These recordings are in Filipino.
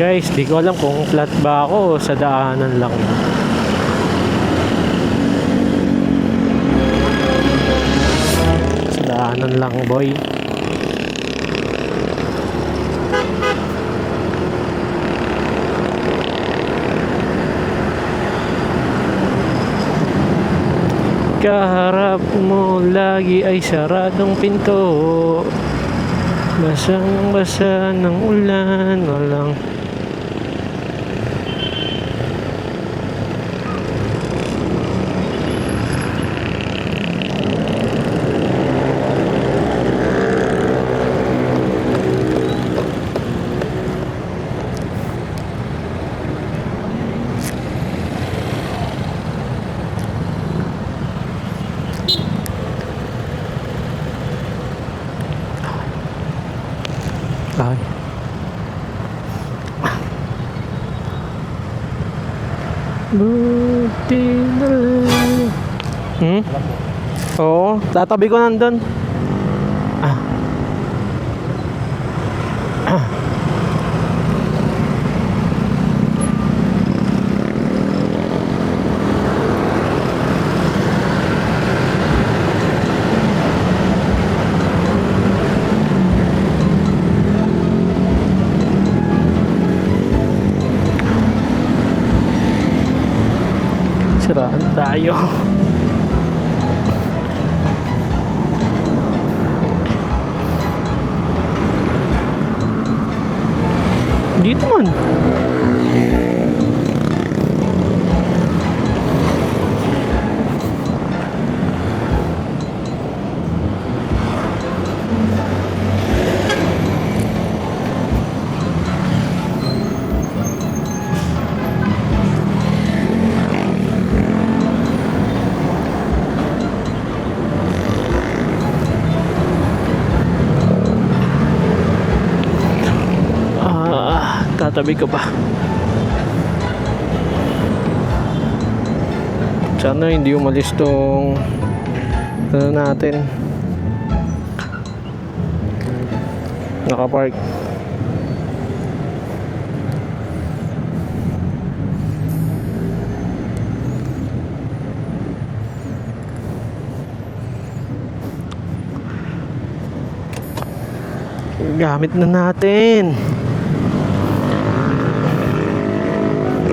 Guys, di ko alam kung flat ba ako o sa daanan lang. Sa daanan lang, boy. Kaharap mo lagi ay saradong pinto. Basang-basa ng ulan, walang ay. Buti na lang. Oo, tatabi ko nandun. Ah. Ah. Siraan tayo. Dito man. Tatabi ko pa. Sana hindi umalis tong ano natin. Nakapark. Gamit na natin.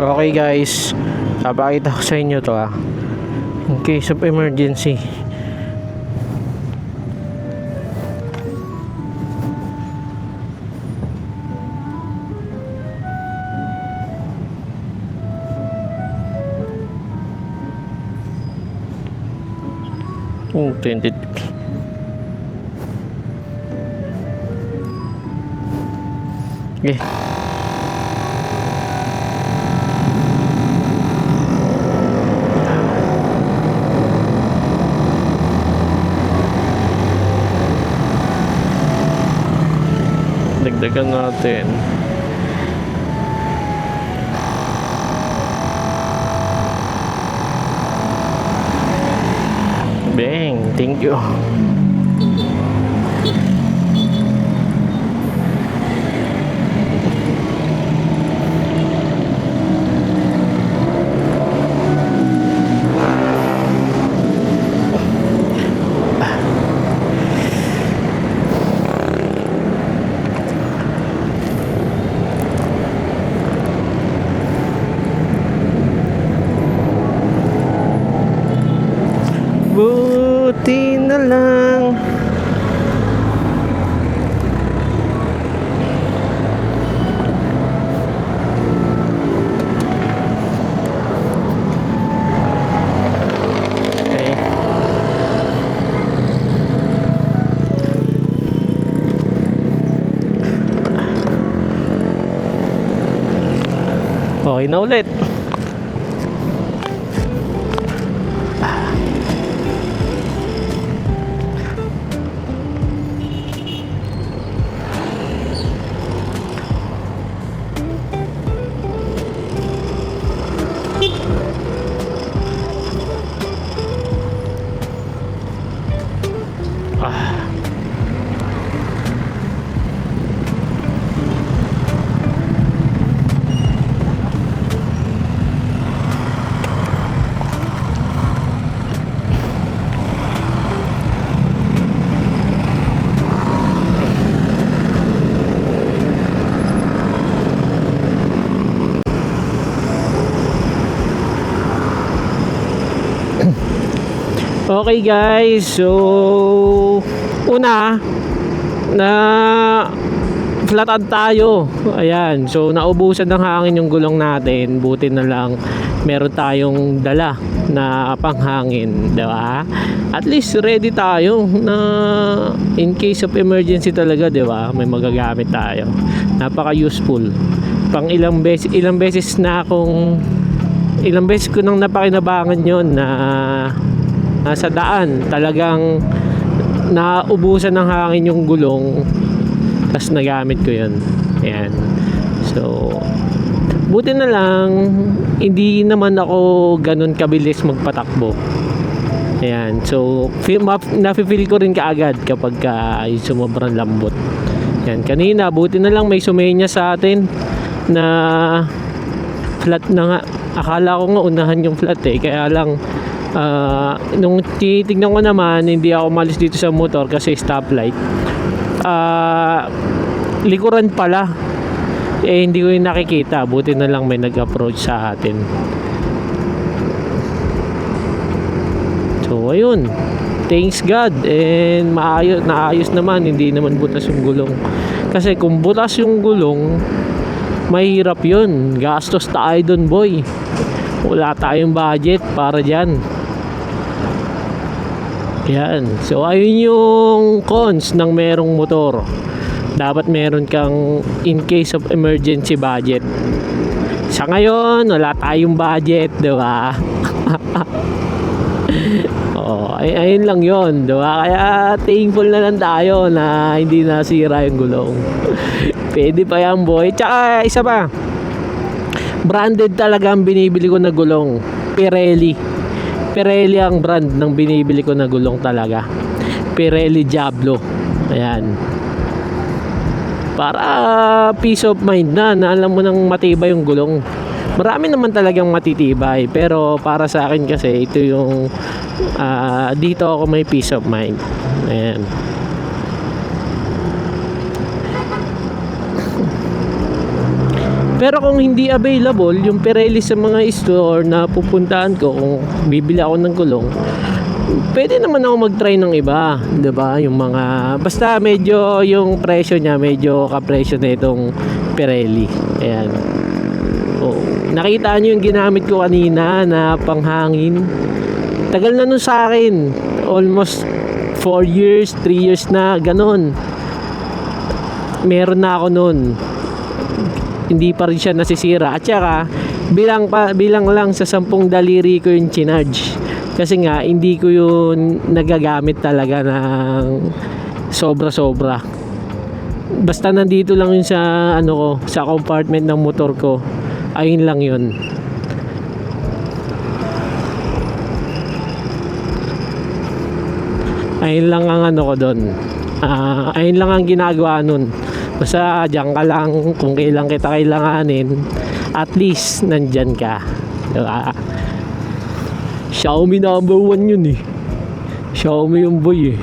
Okay guys, papakita ko sa inyo to in case of emergency. Oh, 20. Okay. Dagdagan natin. Bang, thank you. Buti na lang. Okay na ulit. Okay guys, so una na flatan tayo. Ayan, so naubusan ng hangin yung gulong natin. Buti na lang meron tayong dala na panghangin, di ba? At least ready tayo na in case of emergency talaga, di ba? May magagamit tayo. Napaka useful. Ilang beses ko nang napakinabangan yon na nasa daan talagang naubusan ng hangin yung gulong, tas nagamit ko yun. Ayan, so buti na lang hindi naman ako ganun kabilis magpatakbo. Ayan, so nafe-feel ko rin kaagad kapag yung sumobrang lambot. Ayan, kanina buti na lang may sumenya sa atin na flat na nga. Akala ko nga unahan yung flat kaya lang nung titignan ko naman, hindi ako malis dito sa motor kasi stoplight. Likuran pala, hindi ko yung nakikita. Buti na lang may nag-approach sa atin. So ayun, thanks God, and naayos naman, hindi naman butas yung gulong. Kasi kung butas yung gulong, mahirap yun, gastos tayo dun boy. Wala tayong budget para dyan. Yan. So ayun yung cons ng merong motor. Dapat meron kang in case of emergency budget. Sa ngayon, wala tayong budget, di ba? Ayun lang yun, di ba? Kaya thankful na lang tayo na hindi nasira yung gulong. Pwede pa yan boy. Tsaka isa pa, branded talaga ang binibili ko na gulong. Pirelli ang brand ng binibili ko na gulong talaga. Pirelli Diablo. Ayan. Para peace of mind na alam mo nang matibay yung gulong. Marami naman talagang matitibay, pero para sa akin kasi ito yung dito ako may peace of mind. Ayan. Pero kung hindi available yung Pirelli sa mga store na pupuntahan ko, kung bibili ako ng gulong, pwede naman ako mag-try ng iba, 'di ba? Yung mga basta medyo yung presyo niya, medyo kapresyo na itong Pirelli. Ayan. Oh, nakita niyo yung ginamit ko kanina na panghangin. Tagal na nun sa akin. Almost 4 years, 3 years na ganun. Meron na ako nun. Hindi pa rin siya nasisira. At saka bilang lang sa 10 daliri ko yung chinarge. Kasi nga hindi ko yun nagagamit talaga ng sobra-sobra. Basta nandito lang yun sa sa compartment ng motor ko. Ayun lang yun. Ayun lang ang ko doon. Ayun lang ang ginagawa nun. Basta diyan ka lang kung kailan kita kailanganin, at least nandyan ka, diba? Xiaomi number 1 yun Xiaomi yung boy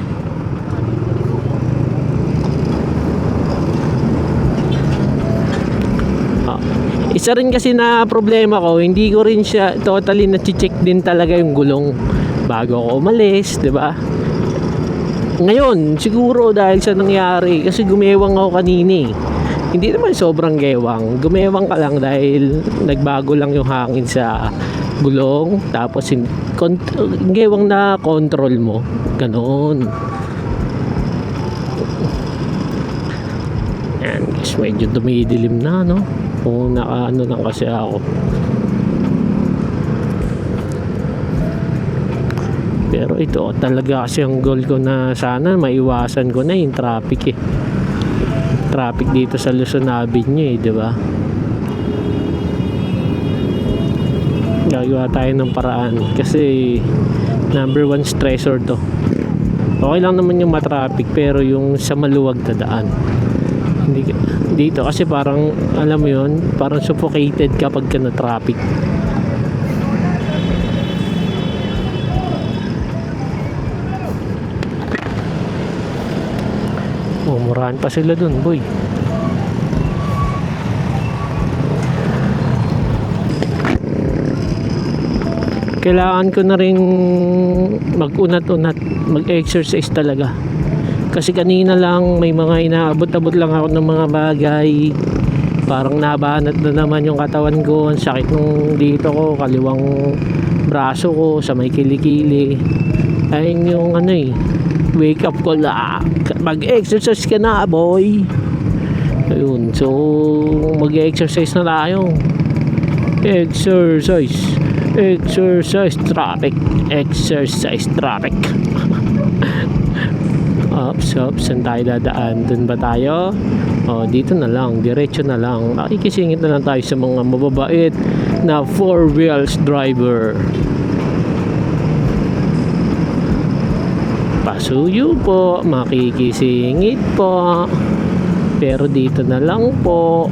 Isa rin kasi na problema ko, hindi ko rin siya totally na-check din talaga yung gulong bago ako umalis, diba? Ngayon, siguro dahil sa nangyari, kasi gumewang ako kanina Hindi naman sobrang gewang. Gumewang ka lang dahil nagbago lang yung hangin sa gulong. Tapos gewang na control mo. Ganoon. Yan guys, medyo dumidilim na kung nakaano lang kasi ako. Pero ito talaga kasi ang goal ko na sana maiwasan ko na yung traffic Traffic dito sa Luzon Avenue di ba? Gagawa tayo ng paraan kasi number 1 stressor to. Okay lang naman yung matraffic, pero yung sa maluwag na daan hindi dito kasi parang alam mo yun, parang suffocated kapag ka na traffic. Murahan pa sila dun boy. kailangan ko na rin mag-unat-unat, mag-exercise talaga. Kasi kanina lang may mga inaabot-abot lang ako ng mga bagay. Parang nabanat na naman yung katawan ko. Ang sakit nung dito ko, kaliwang braso ko, sa may kilikili. Ayun yung ano eh, wake up call na mag-exercise ka na, boy. Ayun, so mag-exercise na tayo. Exercise traffic. Saan tayo dadaan? Doon ba tayo? Dito na lang, diretso na lang. Makikisingit na lang tayo sa mga mababait na 4 wheels driver. Pasuyo po, makikisingit po. Pero dito na lang po.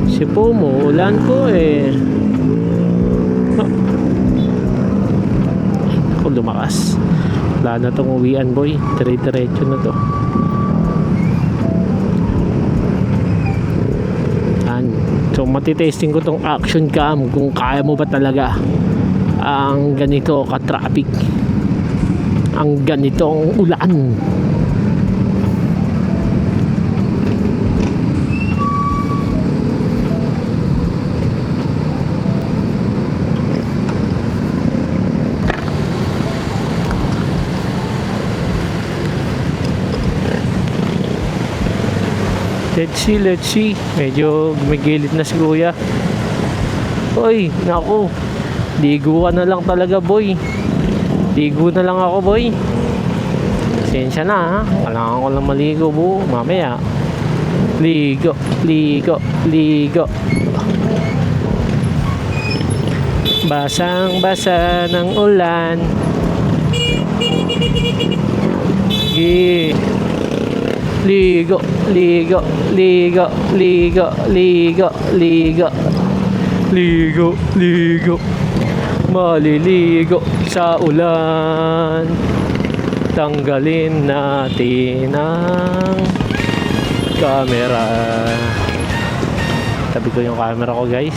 Kasi po umuulan po eh. Ako lumakas. Wala na tong uwian, boy. Dire-diretso na to. So matitesting ko tong action cam kung kaya mo ba talaga ang ganito ka-traffic, ang ganitong ulan. Let's see. Medyo gumigilid na si kuya. Oy, naku. Ligo ka na lang talaga, boy. Ligo na lang ako, boy. Pasensya na, ha. Kailangan ko lang maligo, bu. Mamaya. Ligo. Basang-basa ng ulan. Ligo. Maliligo sa ulan. Tanggalin natin ang camera. Tabi ko yung camera ko, guys.